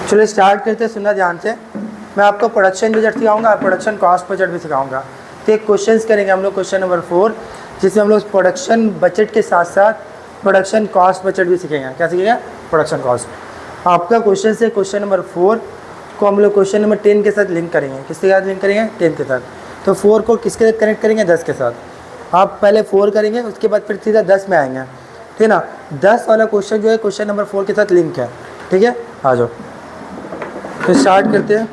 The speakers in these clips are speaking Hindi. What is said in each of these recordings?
चलिए स्टार्ट करते हैं, सुनना ध्यान से। मैं आपको प्रोडक्शन बजट सिखाऊंगा, प्रोडक्शन कॉस्ट बजट भी सिखाऊंगा। तो एक क्वेश्चंस करेंगे हम लोग, क्वेश्चन नंबर 4, जिसमें हम लोग प्रोडक्शन बजट के साथ साथ प्रोडक्शन कॉस्ट बजट भी सीखेंगे। क्या सीखेंगे? Production cost. आपका क्वेश्चन से क्वेश्चन नंबर 4 को हम लोग क्वेश्चन नंबर 10 के साथ लिंक करेंगे। किसके साथ लिंक करेंगे? 10 के साथ। तो 4 को किसके साथ कनेक्ट करेंगे? 10 के साथ। आप पहले 4 करेंगे, उसके बाद फिर सीधा 10 में आएंगे, ठीक है ना। 10 वाला क्वेश्चन जो है क्वेश्चन नंबर 4 के साथ लिंक है, ठीक है। आ जाओ तो स्टार्ट करते हैं।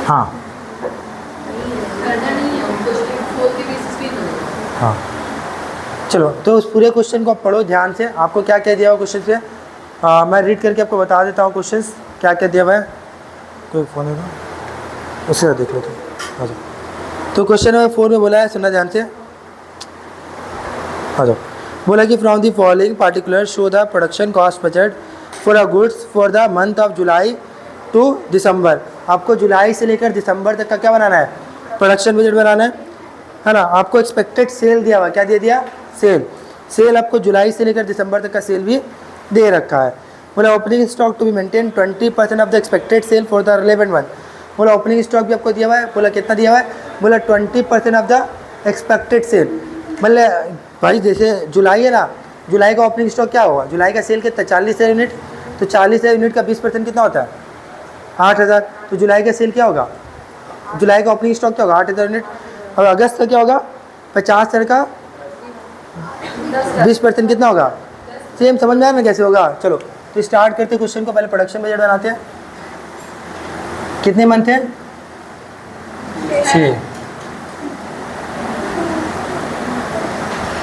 हाँ हाँ, चलो तो उस पूरे क्वेश्चन को आप पढ़ो ध्यान से। आपको क्या क्या दिया हुआ क्वेश्चन से, मैं रीड करके आपको बता देता हूँ क्वेश्चन क्या क्या दिया हुआ है। कोई फ़ोन है तो उससे देख लो तो। आ जाओ तो क्वेश्चन नंबर 4 में बोला है, सुनना ध्यान से। आ जाओ, बोला कि from the following particular show the production cost budget for a goods for the month of July to December. आपको जुलाई से लेकर दिसंबर तक का क्या बनाना है? प्रोडक्शन बजट बनाना है ना। आपको एक्सपेक्टेड सेल दिया हुआ, क्या दे दिया? सेल आपको जुलाई से लेकर दिसंबर तक का सेल भी दे रखा है। बोला opening stock to be maintain 20% of the expected sale for the relevant month. बोला ओपनिंग स्टॉक भी आपको दिया हुआ है। बोला कितना दिया हुआ है? बोला 20% ऑफ द एक्सपेक्टेड सेल। मतलब भाई जैसे जुलाई है ना, जुलाई का ओपनिंग स्टॉक क्या होगा? जुलाई का सेल कितना? 40,000 यूनिट। तो 40,000 यूनिट का 20% कितना होता है? 8,000। तो जुलाई का सेल क्या होगा? जुलाई का ओपनिंग स्टॉक क्या होगा? 8,000 यूनिट। और अगस्त का क्या होगा? 50,000 का 20% कितना होगा? सेम। समझ में आया मैं कैसे होगा? चलो तो स्टार्ट करते क्वेश्चन को। पहले प्रोडक्शन बजट बनाते हैं। कितने मंथ है? 6।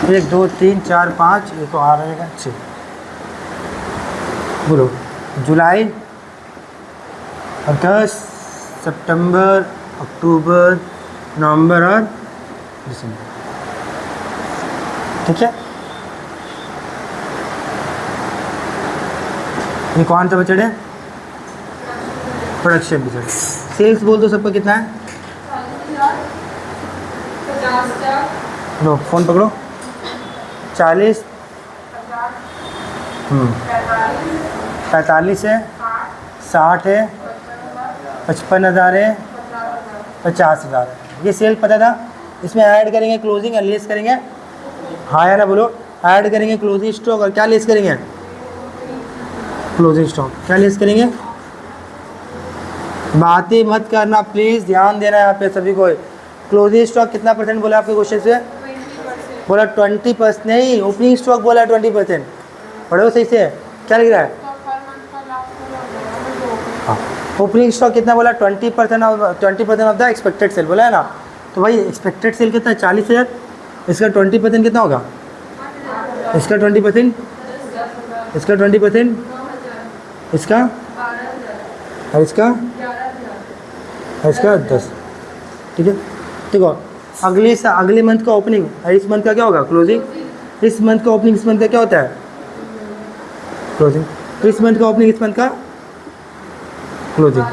1 2 3 4 5, ये तो आ रहेगा 6। बोलो जुलाई, अगस्त, सितंबर, अक्टूबर, नवंबर और दिसंबर, ठीक है। ये कौन सा बजट है? Production budget. सेल्स बोल दो सबका कितना है? लो फोन पकड़ो। 40, 45 है, 60 है, 55,000 है, 50,000 है। ये सेल पता था। इसमें ऐड करेंगे क्लोजिंग और लेस करेंगे, हाँ या ना बोलो। ऐड करेंगे क्लोजिंग स्टॉक और क्या लेस करेंगे? Closing stock. क्या लेस करेंगे? बातें मत करना प्लीज़, ध्यान देना है यहाँ पे सभी को। क्लोजिंग स्टॉक कितना परसेंट बोला आपके क्वेश्चन से? बोला 20%। नहीं, ओपनिंग स्टॉक बोला 20%। पढ़ो सही से, क्या लिख रहा है? हाँ, ओपनिंग स्टॉक कितना बोला? 20% ऑफ द एक्सपेक्टेड सेल बोला है ना। तो भाई एक्सपेक्टेड सेल कितना है? 40,000। इसका 20% कितना होगा? इसका 20%, इसका 20%, इसका और इसका 10, ठीक है। देखो अगले मंथ का ओपनिंग और इस मंथ का क्या होगा? क्लोजिंग। इस मंथ का ओपनिंग इस मंथ का क्या होता है? क्लोजिंग। इस मंथ का ओपनिंग इस मंथ का क्लोजिंग।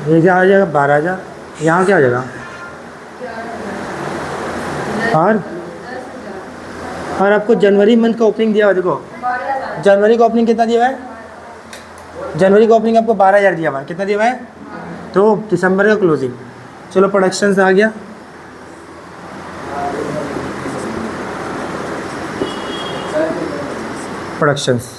ये क्या आ जाएगा? 12,000। यहाँ क्या आ जाएगा? और आपको जनवरी मंथ का ओपनिंग दिया हुआ। देखो जनवरी का ओपनिंग कितना दिया हुआ है? जनवरी का ओपनिंग आपको 12,000 दिया हुआ है। कितना दिया हुआ है? तो दिसंबर का क्लोजिंग। चलो प्रोडक्शन से आ गया। प्रोडक्शंस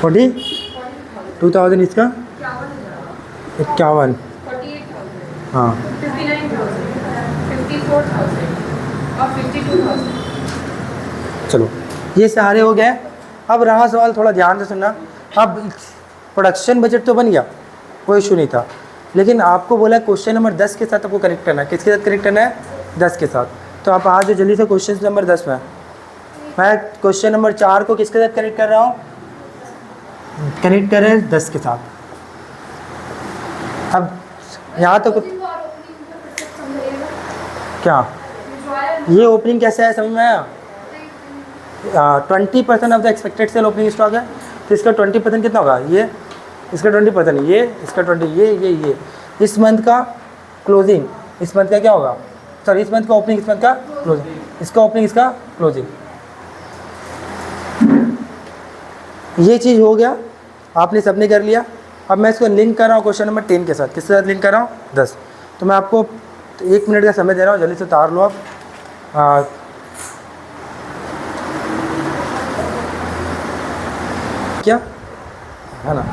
42,000, इसका 51, हाँ 52,000। चलो ये सारे हो गए। अब रहा सवाल, थोड़ा ध्यान से सुनना। अब प्रोडक्शन बजट तो बन गया, कोई इशू नहीं था, लेकिन आपको बोला क्वेश्चन नंबर 10 के साथ आपको कनेक्ट करना है। किसके साथ कनेक्ट करना है? 10 के साथ। तो आप आज जल्दी से क्वेश्चन नंबर 10 में। मैं क्वेश्चन नंबर 4 को किसके साथ कनेक्ट कर रहा हूँ? कनेक्ट कर रहे हैं 10 के साथ। अब यहाँ तक क्या ये ओपनिंग कैसे है, समझ में आया? 20% of the expected sale opening stock है, तो इसका 20% कितना होगा, ये इसका 20%, ये इसका 20, ये इस मंथ का क्लोजिंग, इस मंथ का क्या होगा, सॉरी इस मंथ का ओपनिंग, इस मंथ का क्लोजिंग, इसका ओपनिंग इसका क्लोजिंग। ये चीज़ हो गया, आपने सबने कर लिया। अब मैं इसको लिंक कर रहा हूँ क्वेश्चन नंबर 10 के साथ। किसके साथ लिंक कर रहा हूँ, 10। तो मैं आपको 1 मिनट का समय दे रहा हूँ, जल्दी से उतार लो आप। क्या है ना,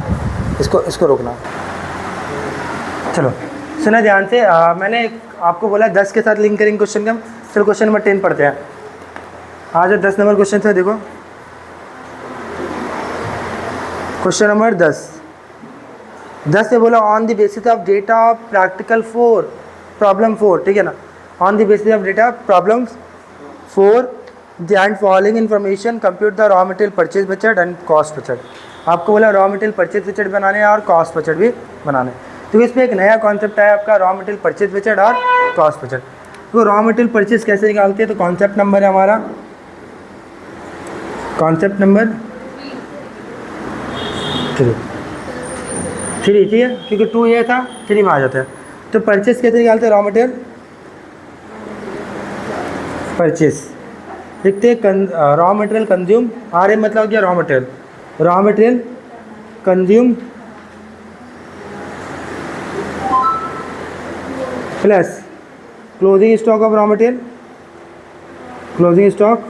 इसको रोकना। चलो सुना ध्यान से, मैंने आपको बोला 10 के साथ लिंक करेंगे क्वेश्चन का। चलो क्वेश्चन नंबर 10 पढ़ते हैं। आज 10 नंबर क्वेश्चन से देखो, क्वेश्चन नंबर 10 से बोला on the basis of data practical 4 problem 4, ठीक है ना। On the basis of data problem 4 and following information compute the raw material purchase budget and cost budget. आपको बोला रॉ मटेरियल परचेज बजट बनाने और कॉस्ट बजट भी बनाने। तो इसमें एक नया कॉन्सेप्ट है आपका, रॉ मटेरियल परचेज बजट और कॉस्ट बजट। तो रॉ मटेरियल परचेज कैसे निकालते हैं, तो कॉन्सेप्ट नंबर है हमारा, कॉन्सेप्ट नंबर 3, ठीक है, क्योंकि 2 ये था, 3 में आ जाता है। तो परचेज कैसे निकालते हैं, रॉ मटेरियल परचेज लिखते हैं, रॉ मटेरियल कंज्यूम, RM मतलब क्या, raw material consume plus closing stock of raw material, closing stock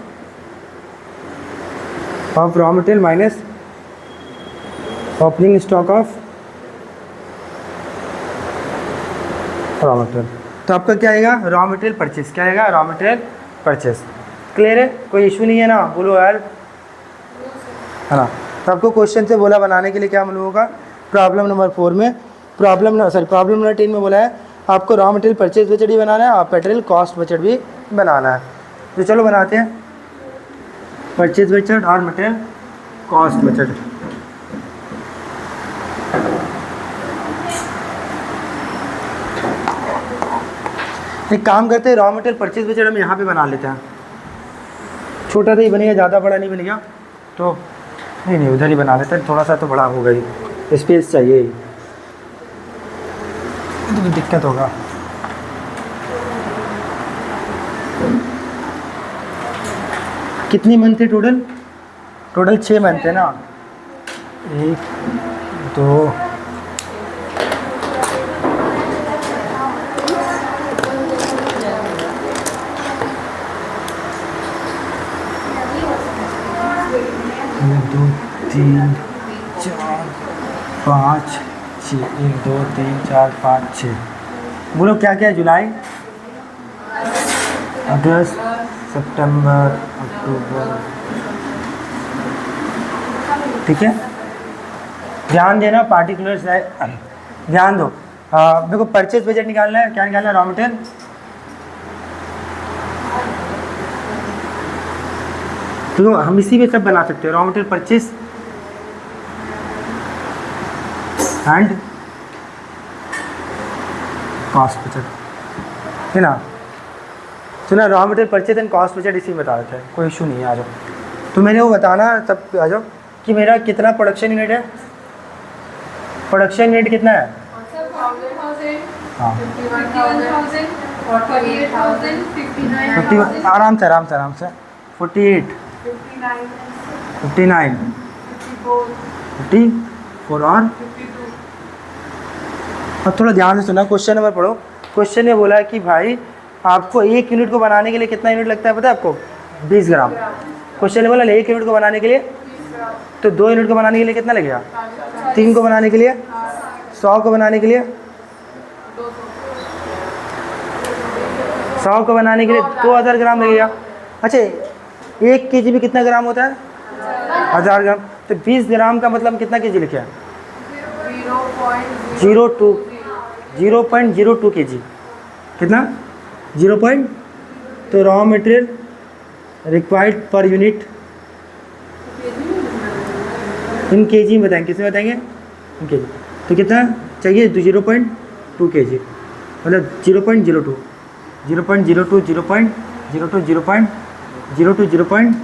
of raw material minus opening stock of raw material. तो आपका क्या आएगा, रॉ मटेरियल परचेज, क्या आएगा, रॉ मटेरियल परचेज। क्लियर है, कोई इशू नहीं है ना, बोलो यार, है ना। तो आपको क्वेश्चन से बोला बनाने के लिए क्या मालूम होगा, प्रॉब्लम नंबर 4 में, प्रॉब्लम नंबर 10 में बोला है आपको रॉ मटेरियल परचेज बजट भी बनाना है और मटेरियल कॉस्ट बजट भी बनाना है। तो चलो बनाते हैं परचेज बजट और मटेरियल कॉस्ट बजट। एक काम करते हैं, रॉ मटेरियल परचेज बजट हम यहाँ पे बना लेते हैं। छोटा सा ही बनेगा, ज़्यादा बड़ा नहीं बनेगा, तो नहीं उधर ही बना लेते हैं। थोड़ा सा तो बड़ा होगा ही, स्पेस चाहिए ही, तो दिक्कत होगा। कितनी मंथ है टोटल 6 मंथ है ना, 1 2 3 4 5 6, 1 2 3 4 5 6। बोलो क्या क्या है, जुलाई, अगस्त, सितंबर, अक्टूबर, ठीक है। ध्यान देना, पार्टिकुलर्स है, ध्यान दो। मेरे को परचेज बजट निकालना है, क्या निकालना है, रॉ मटेरियल, तो हम इसी में सब बना सकते हैं, raw material purchase and cost budget, है ना। तो ना raw material purchase and cost budget इसी में बता देते हैं, कोई इशू नहीं है। आ जाओ, तो मैंने वो बताना सब, आ जाओ कि मेरा कितना प्रोडक्शन यूनिट है, प्रोडक्शन यूनिट कितना है, हाँ 51,000, आराम से 48, 59, 54 और थोड़ा ध्यान से सुना, क्वेश्चन नंबर पढ़ो। क्वेश्चन ने बोला कि भाई आपको 1 यूनिट को बनाने के लिए कितना यूनिट लगता है पता है आपको, 20 ग्राम। क्वेश्चन ने बोला 1 यूनिट को बनाने के लिए, तो 2 यूनिट को बनाने के लिए कितना लगेगा, 3 को बनाने के लिए, 100 को बनाने के लिए, 100 को बनाने के लिए 2000 ग्राम लगेगा। अच्छा 1 केजी में कितना ग्राम होता है, 1000 ग्राम। तो 20 ग्राम का मतलब कितना केजी लिखे हैं, 0.02 केजी, कितना 0. तो raw material required per unit in KG में बताएंगे, किसमें बताएंगे, इन केजी। तो कितना चाहिए, 0.2 केजी, मतलब 0.02, 0.02, 0.02, 0.02, 0.02,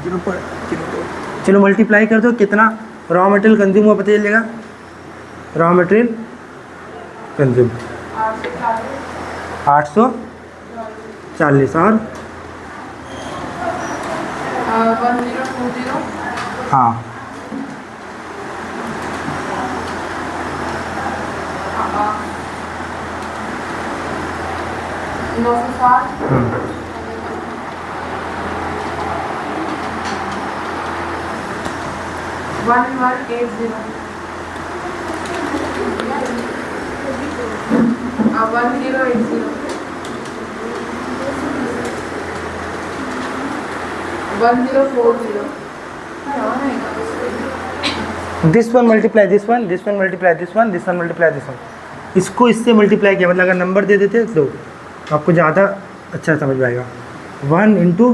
0.02। चलो मल्टीप्लाई कर दो, कितना रॉ मटेरियल कंज्यूम हुआ पता चलेगा। रॉ मटेरियल कंज्यूम 840 और 1020। हाँ 960। 1180। 1040। This one multiply this one, this one multiply this one, this one multiply this one. इसको इससे मल्टीप्लाई किया, मतलब अगर नंबर दे देते तो आपको ज़्यादा अच्छा समझ में आएगा। 1 × 2,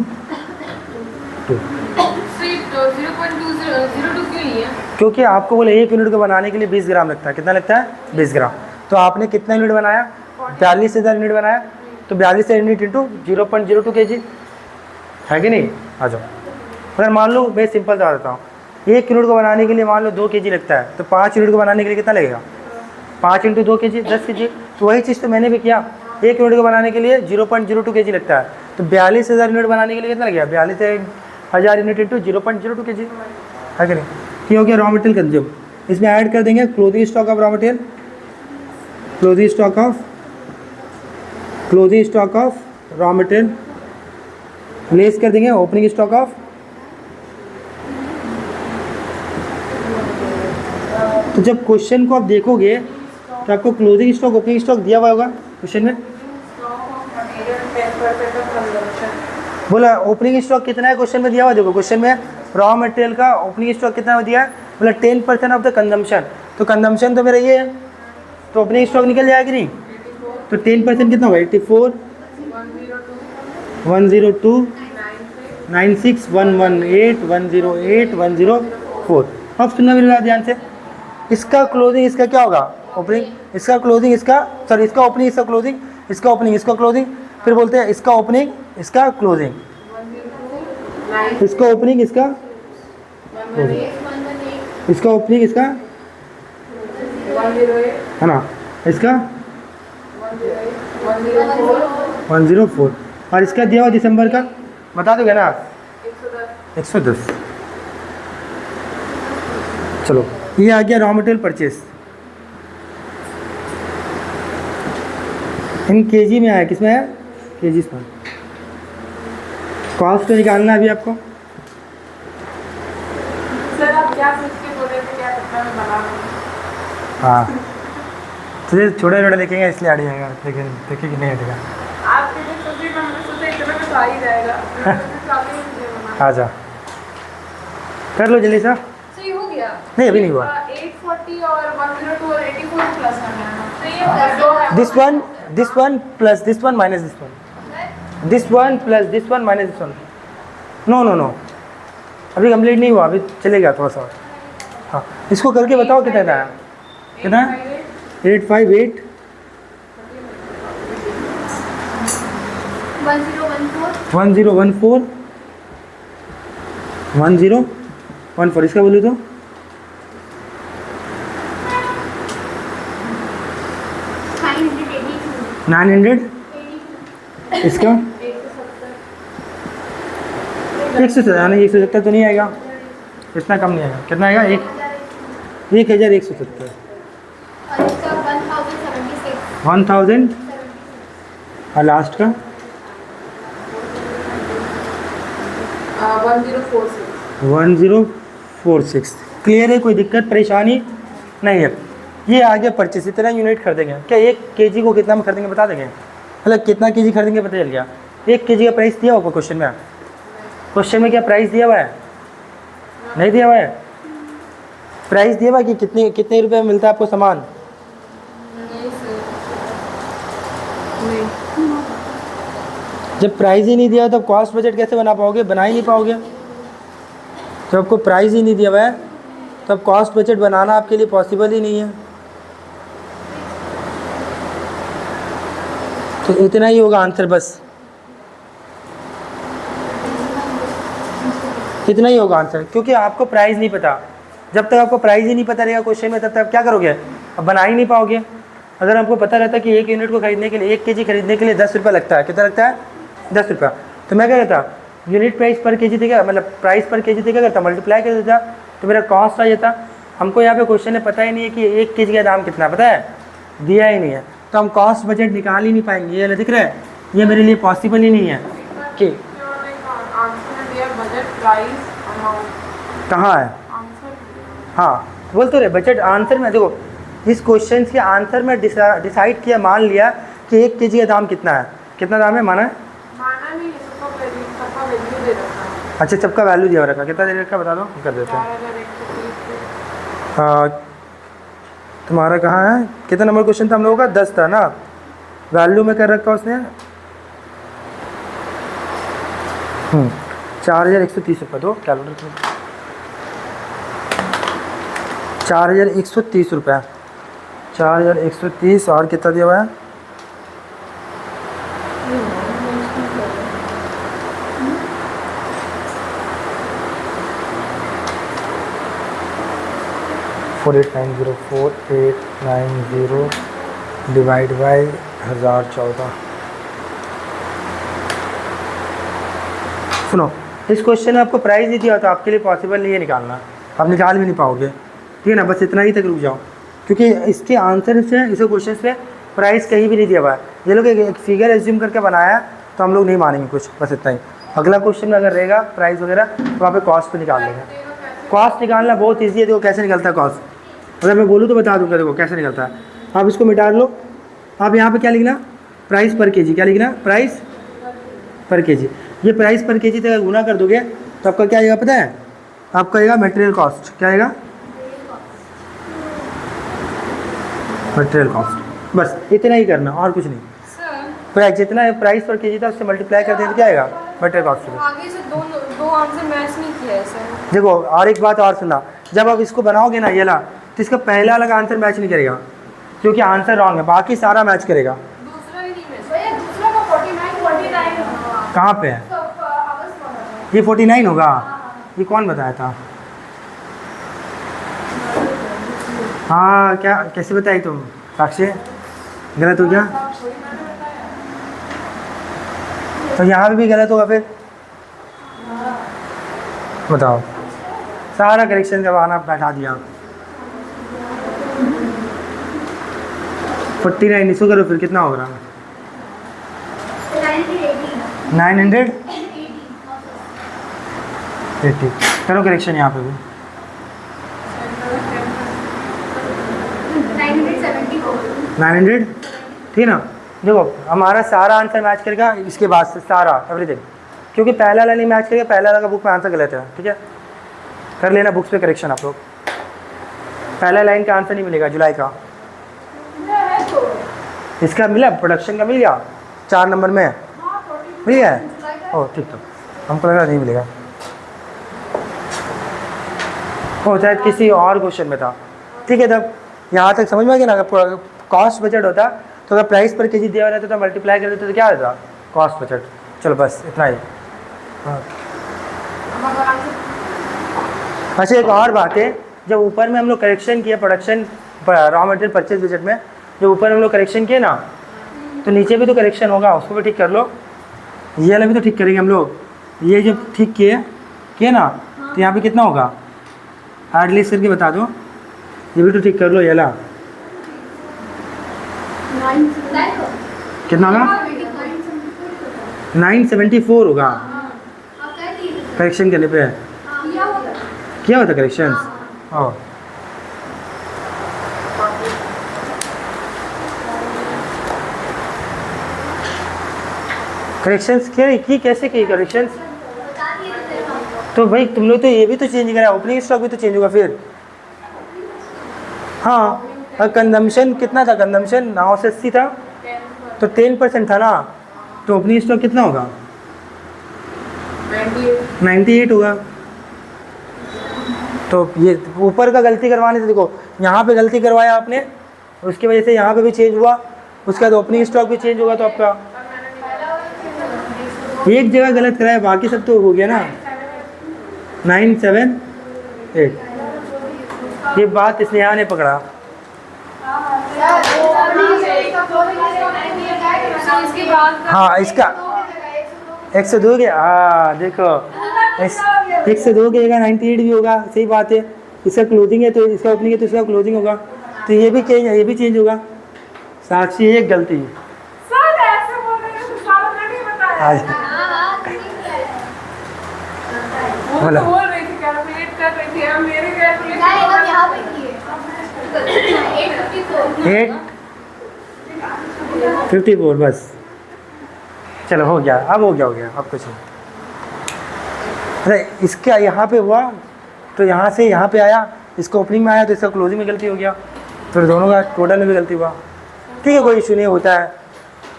0.202 क्यों नहीं है? क्योंकि आपको बोले 1 यूनिट को बनाने के लिए 20 ग्राम लगता है। कितना लगता है? 20 ग्राम। तो आपने कितना यूनिट बनाया? 42,000 यूनिट बनाया। तो 42,000 यूनिट इंटू 0.02 kg है कि नहीं? आ जाओ। अगर मान लो मैं सिंपल बता देता हूँ, 1 यूनिट को बनाने के लिए मान लो 2 kg लगता है, तो 5 यूनिट को बनाने के लिए कितना लगेगा? 5 × 2 kg 10 kg। तो वही चीज़ तो मैंने भी किया, 1 यूनिट को बनाने के लिए 0.02 kg लगता है, तो 42,000 यूनिट बनाने के लिए कितना लगेगा? 42,000 यूनिट इंटू 0.02 kg है कि नहीं? ये हो गया रॉ मटेरियल कंज्यूम। इसमें ऐड कर देंगे closing stock of raw material, closing stock of raw material, less कर देंगे ओपनिंग स्टॉक ऑफ। तो जब क्वेश्चन को आप देखोगे तो आपको क्लोजिंग स्टॉक ओपनिंग स्टॉक दिया हुआ होगा क्वेश्चन में। बोला ओपनिंग स्टॉक कितना है क्वेश्चन में दिया हुआ, देखो क्वेश्चन में रॉ मटेरियल का ओपनिंग स्टॉक कितना दिया है, बोला 10% ऑफ द कंजम्पशन। तो कंजम्पशन तो मेरा ये है, तो ओपनिंग स्टॉक निकल जाएगा कि नहीं? तो 10% कितना होगा? 84, 102, 96, 118, 108, 104। अब सुनना मेरी बात ध्यान से। इसका क्लोजिंग इसका क्या होगा? ओपनिंग, इसका क्लोजिंग, इसका सॉरी इसका ओपनिंग, इसका क्लोजिंग, इसका ओपनिंग, इसका क्लोजिंग, फिर बोलते हैं इसका ओपनिंग, इसका क्लोजिंग, इसका ओपनिंग, इसका इसका ओपनिंग, इसका है ना, इसका 104। और इसका दिया हुआ दिसंबर का बता दोगे ना? 110। चलो ये आ गया रॉ मटेरियल परचेस। इन केजी में आया, किस में आया? केजीस में। कॉस्ट तो निकालना है अभी आपको। सर आप क्या सोच के बोले थे, क्या कितना में बना रहे? हाँ तो ये छोटे छोटे लिखेंगे इसलिए अड़ जाएगा, लेकिन देखिए कि नहीं हटेगा। आपके लिए सोचिए, हमने सोचा इतना में तो आ ही जाएगा। आ जा, कर लो जल्दी सा। सही हो गया? नहीं अभी नहीं हुआ। 840 और 102 और 84 प्लस करना है। तो ये दो है। This one plus this one minus this one, this one plus this one minus this one. No no no अभी कंप्लीट नहीं हुआ, अभी चलेगा थोड़ा सा। हाँ इसको करके बताओ कितना आया? कितना? 858 1014 1014। इसका बोलो तो 900। इसका 170 तो नहीं आएगा, इतना कम नहीं आएगा। कितना आएगा? 1170। 1000 और लास्ट का 1046। क्लियर है? कोई दिक्कत परेशानी नहीं है। ये आगे परचेस इतना यूनिट खरीदेंगे क्या? 1 kg को कितना में खरीदेंगे बता देंगे? मतलब कितना केजी खरीदेंगे पता चल गया। 1 kg का प्राइस दिया होगा क्वेश्चन में? क्वेश्चन में क्या प्राइस दिया हुआ है? नहीं दिया हुआ है। प्राइस दिया हुआ है कि कितने रुपए में मिलता है आपको सामान? जब प्राइस ही नहीं दिया तब कॉस्ट बजट कैसे बना पाओगे? बना ही नहीं पाओगे। जब आपको प्राइस ही नहीं दिया हुआ है तब कॉस्ट बजट बनाना आपके लिए पॉसिबल ही नहीं है। तो इतना ही होगा आंसर बस। इतना ही होगा आंसर, क्योंकि आपको प्राइस नहीं पता। जब तक आपको प्राइस ही नहीं पता रहेगा क्वेश्चन में, तब तक आप क्या करोगे, अब बना ही नहीं पाओगे। अगर आपको पता रहता कि 1 यूनिट को खरीदने के लिए, 1 kg खरीदने के लिए 10 रुपये लगता है, कितना लगता है, 10 रुपये, तो मैं क्या करता, यूनिट प्राइस पर केजी देगा, मतलब प्राइस पर केजी देगा करता, मल्टीप्लाई कर देता, तो मेरा कॉस्ट आ जाता। हमको यहाँ पे क्वेश्चन में पता ही नहीं है कि 1 kg का दाम कितना, पता है, दिया ही नहीं है, तो हम कॉस्ट बजट निकाल ही नहीं पाएंगे। ये दिख रहा है, ये मेरे लिए पॉसिबल ही नहीं है कि कहाँ है। हाँ बोल तो रहे बजट आंसर में, देखो इस क्वेश्चन के आंसर में डिसाइड किया, मान लिया कि 1 kg का दाम कितना है, कितना दाम है, माना है, नहीं, सबका वैल्यू दे रखा है। अच्छा सबका वैल्यू दिया रखा, कितना दे रखा बता दो, कर देते हैं। 4130। हाँ तुम्हारा कहाँ है, कितना नंबर क्वेश्चन था हम लोगों का, 10 था ना, वैल्यू में कर रखा उसने 4130 रुपये, दो कैलकुलेटर, 4130 रुपये, 4130 और कितना दिया हुआ है, $4890 डिवाइड बाई 1014। सुनो, इस क्वेश्चन में आपको प्राइस नहीं दिया तो आपके लिए पॉसिबल नहीं है निकालना, आप निकाल भी नहीं पाओगे, ठीक है ना, बस इतना ही तक रुक जाओ, क्योंकि इसके आंसर से, इस क्वेश्चन से प्राइस कहीं भी नहीं दिया हुआ है। ये लोग एक फिगर एज्यूम करके बनाया तो हम लोग नहीं मानेंगे कुछ, बस इतना ही। अगला क्वेश्चन में अगर रहेगा प्राइस वगैरह तो वहाँ पे कॉस्ट पे निकाल लेंगे। कॉस्ट निकालना बहुत ईजी है, देखो कैसे निकलता है कॉस्ट, अगर मैं बोलूँ तो बता दूँगा, देखो कैसे निकलता है। आप इसको मिटा लो, आप यहाँ पे क्या लिखना, प्राइस पर केजी, क्या लिखना, प्राइस पर केजी। ये प्राइस पर केजी तक गुना कर दोगे तो आपका क्या आएगा पता है, आपका आएगा मटेरियल कॉस्ट, क्या आएगा, मटेरियल कॉस्ट, बस इतना ही करना और कुछ नहीं। प्राइस जितना प्राइस पर केजी था उससे मल्टीप्लाई कर दें तो क्या आएगा, मटेरियल कॉस्ट। आगे से दो आंसर मैच नहीं किया है सर। देखो और एक बात और सुनना, जब आप इसको बनाओगे ना ये ला, तो इसका पहला अलग आंसर मैच नहीं करेगा, क्योंकि आंसर रॉन्ग है, बाकी सारा मैच करेगा। दूसरा ही नहीं मैच, भैया दूसरा का 49 कहाँ पे है, ये 49 होगा, ये कौन बताया था, हाँ क्या कैसे बताई तुम साक्षी, गलत हो गया, तो यहाँ पे भी गलत होगा फिर, बताओ, सारा करेक्शन करवाना बैठा दिया। 49 इसको करो फिर कितना होगा, 980 करो करेक्शन यहाँ पे भी, 900, ठीक है ना। देखो हमारा सारा आंसर मैच करेगा, इसके बाद से सारा एवरीथिंग, क्योंकि पहला वाला नहीं मैच करेगा, पहला वाला का बुक में आंसर गलत है, ठीक है, कर लेना बुक्स पे करेक्शन आप लोग। पहला लाइन का आंसर नहीं मिलेगा जुलाई का, इसका मिला, प्रोडक्शन का मिल गया 4 नंबर में मिल गया है, ओह ठीक, तो हमको लगा नहीं मिलेगा, ओ शायद किसी और क्वेश्चन में था, ठीक है। तब यहाँ तक समझ में आ गया ना, अगर कॉस्ट बजट होता तो अगर प्राइस पर केजी दिया रहता तो मल्टीप्लाई कर देते तो क्या होता, कॉस्ट बजट। चलो बस इतना ही। हाँ अच्छा एक और बात है, जब ऊपर में हम लोग करेक्शन किए production raw material purchase budget में, जब ऊपर हम लोग करेक्शन किए ना, तो नीचे भी तो करेक्शन होगा, उसको भी ठीक कर लो, ये वाला भी तो ठीक करेंगे हम लोग, ये जब ठीक किए ना तो यहाँ पे कितना होगा, एटलीस्ट करके बता दो, ये भी तो ठीक कर लो, ये ला कितना होगा, 974 होगा करेक्शन करने पे, क्या होता करेक्शन, ओह करेक्शंस क्या की, कैसे की करेक्शंस, तो भाई तुम लोग तो ये भी तो चेंज करा, ओपनिंग स्टॉक भी तो चेंज होगा फिर। हाँ कंजम्पशन कितना था, कंजम्पशन 980 था तो 10% था ना, तो ओपनिंग स्टॉक कितना होगा, 98 होगा। तो ये ऊपर का गलती करवाने से, देखो यहाँ पे गलती करवाया आपने, उसकी वजह से यहाँ पे भी चेंज हुआ, उसके बाद ओपनिंग स्टॉक भी चेंज होगा, तो आपका एक जगह गलत कराया, बाकी सब तो हो गया ना, 978। ये बात स्नेहा ने पकड़ा। इसके बाद हाँ इसका 102 के, हाँ देखो 102 के जगह 98 भी होगा, सही बात है। इसका क्लोजिंग है तो इसका ओपनिंग है तो इसका क्लोजिंग होगा, तो ये भी चेंज है, ये भी चेंज होगा। साक्षी एक गलती सर ऐसे बोल रहे हैं तो सारा नहीं बताया। आज वो बोला। तो बोल रही थी, कैलकुलेट कर रही थी, अब मेरे कैलकुलेट 854 बस। चलो हो गया, अब हो गया अब कुछ नहीं। अरे इसका यहाँ पे हुआ तो यहाँ से यहाँ पे आया, इसका ओपनिंग में आया तो इसका क्लोजिंग में गलती हो गया, फिर दोनों का टोटल में भी गलती हुआ। ठीक है कोई इशू नहीं, होता है,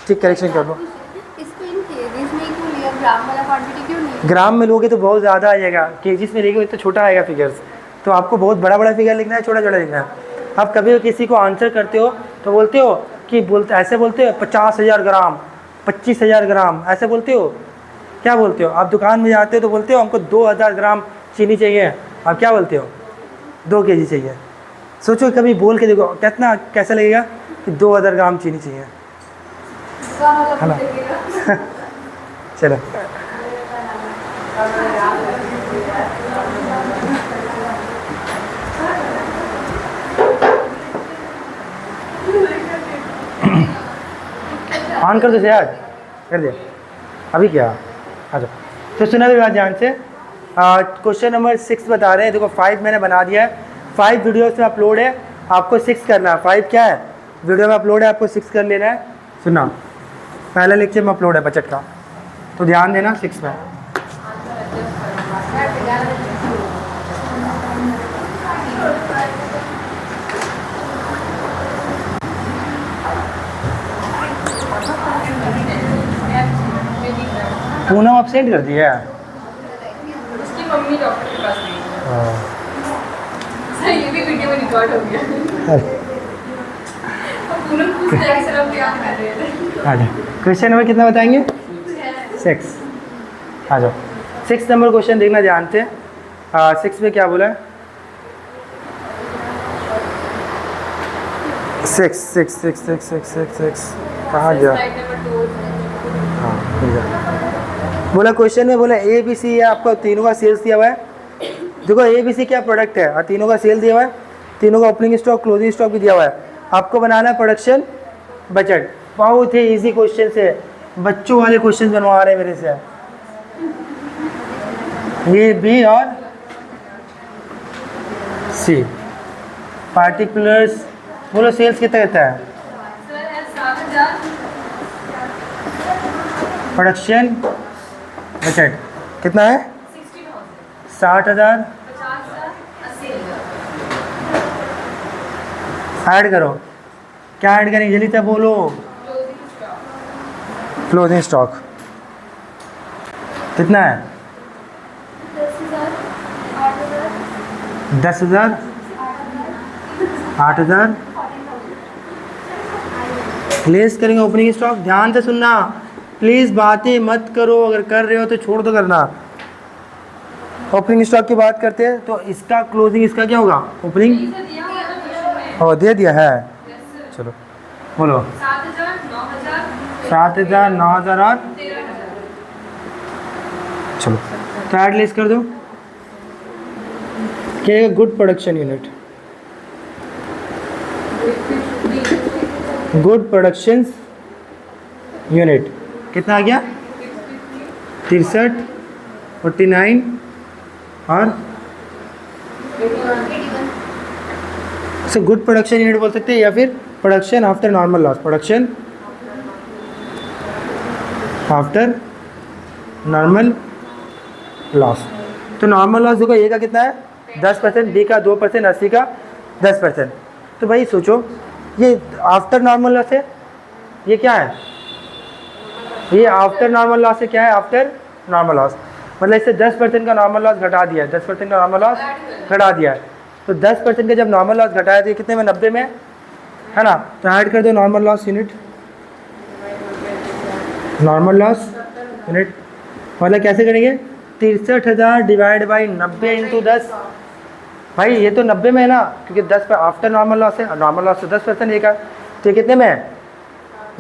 ठीक करेक्शन कर लो। इसको इन केजीज में क्यों लिया, ग्राम वाला क्वांटिटी क्यों नहीं? ग्राम में लोगे तो बहुत ज़्यादा आ जाएगा, केजीस में लेंगे तो छोटा आएगा फिगर्स, तो आपको बहुत बड़ा बड़ा फिगर लिखना है, छोटा छोटा लिखना है। आप कभी किसी को आंसर करते हो तो बोलते हो कि ऐसे बोलते हो 50,000 ग्राम, 25,000 ग्राम, ऐसे बोलते हो। क्या बोलते हो? आप दुकान में जाते हो तो बोलते हो हमको 2,000 ग्राम चीनी चाहिए, आप क्या बोलते हो? 2 केजी चाहिए। सोचो कभी बोल के देखो कितना कैसा लगेगा कि 2,000 ग्राम चीनी चाहिए, है ना? चलो ऑन कर दो से, आज कर दिया अभी क्या? अच्छा तो सुना भी बात ध्यान से। क्वेश्चन नंबर 6 बता रहे हैं, देखो 5 मैंने बना दिया है, 5 वीडियोस में अपलोड है, आपको 6 करना है। 5 क्या है? वीडियो में अपलोड है, आपको 6 कर लेना है। सुना पहला लेक्चर में अपलोड है बजट का, तो ध्यान देना 6 में। पूनम अपसेंट कर दिया है। उसकी मम्मी डॉक्टर के पास गई। सर ये भी वीडियो में रिकॉर्ड हो गया। अब पूनम पूछ रही है सर अब क्या कर रहे थे। आ जाओ, क्वेश्चन नंबर कितना बताएंगे? 6। आ जाओ 6 नंबर क्वेश्चन देखना ध्यान से। 6 में क्या बोला है? 6 कहाँ गया? Slide number 2। हाँ ठीक है। बोला क्वेश्चन में, बोला ए बी सी है, आपको तीनों का सेल्स दिया हुआ है। देखो ए बी सी क्या प्रोडक्ट है और तीनों का सेल दिया हुआ है, तीनों का ओपनिंग स्टॉक क्लोजिंग स्टॉक भी दिया हुआ है। आपको बनाना है प्रोडक्शन बजट। बहुत ही इजी क्वेश्चन से, बच्चों वाले क्वेश्चन बनवा रहे हैं मेरे से। ये बी और सी पार्टिकुलर्स, बोलो सेल्स कितना रहता है? सर 7,000। प्रोडक्शन बजट कितना है? 60,000। 60,000। 50,000। 80,000। ऐड करो, क्या ऐड करेंगे जल्दी से बोलो? क्लोजिंग स्टॉक कितना है? 10,000, 8,000। लेस करेंगे ओपनिंग स्टॉक। ध्यान से सुनना प्लीज़, बातें मत करो, अगर कर रहे हो तो छोड़ दो करना। ओपनिंग स्टॉक की बात करते हैं तो इसका क्लोजिंग इसका क्या होगा? ओपनिंग और दे दिया है। चलो बोलो 7,000, 9,000, 7,000, 9,000 और 13,000। चलो तो ऐड लेस कर दो। क्या है? Good production unit, good production unit कितना आ गया? 63, 49 और इसे गुड प्रोडक्शन यूनिट बोल सकते हैं, या फिर production after normal loss. Production after normal loss. तो नॉर्मल लॉस देखो, ए का कितना है? 10%, बी का 2%, 80 का 10%। तो भाई सोचो ये आफ्टर नॉर्मल लॉस है, ये क्या है? ये आफ्टर नॉर्मल लॉस है। क्या है आफ्टर नॉर्मल लॉस? मतलब इससे 10% का नॉर्मल लॉस घटा दिया है, 10% का नॉर्मल लॉस घटा दिया है। तो 10% का जब नॉर्मल लॉस घटाया तो ये कितने में? 90 में, है ना? तो ऐड कर दो normal loss unit, normal loss unit. मतलब कैसे करेंगे? 63,000 डिवाइड बाई 90 इंटू 10। भाई ये तो 90 में है ना, क्योंकि 10 पे आफ्टर नॉर्मल लॉस है, नॉर्मल लॉस तो 10% ये का, तो ये कितने में है?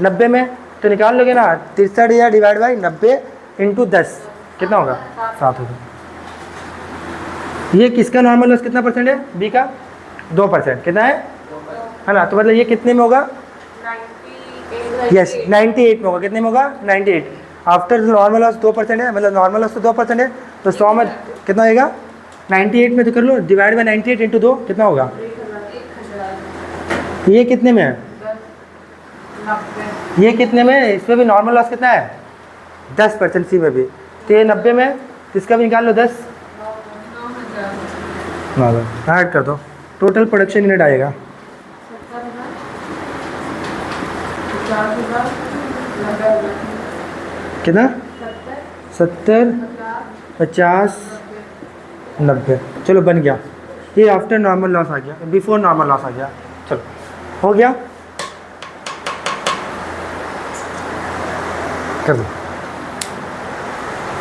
90 में। तो निकाल लोगे ना 63,000 डिवाइड बाई 90 इंटू 10 कितना होगा? 7 होगा। ये किसका नॉर्मल लॉस कितना परसेंट है? बी का 2%। कितना है ना? तो मतलब ये कितने में होगा? 98 यस 98 में होगा। कितने में होगा? 98। आफ्टर नॉर्मल लॉस 2% है, मतलब नॉर्मल लॉस तो 2% है, तो 100 में कितना होएगा? 98 में तो कर लो, डिवाइड बाई 98 इंटू 2 कितना होगा? 1000 ये कितने में है? 90 ये कितने में है? इसमें भी नॉर्मल लॉस कितना है? 10% सी में भी। तो ये 90 में, इसका भी निकाल लो 10। 9000 ऐड कर दो, टोटल प्रोडक्शन यूनिट आएगा 70,000 50,000 कितना? 70 50 90। चलो बन गया। ये आफ्टर नॉर्मल लॉस आ गया, बिफोर नॉर्मल लॉस आ गया। चलो हो गया, कर दो।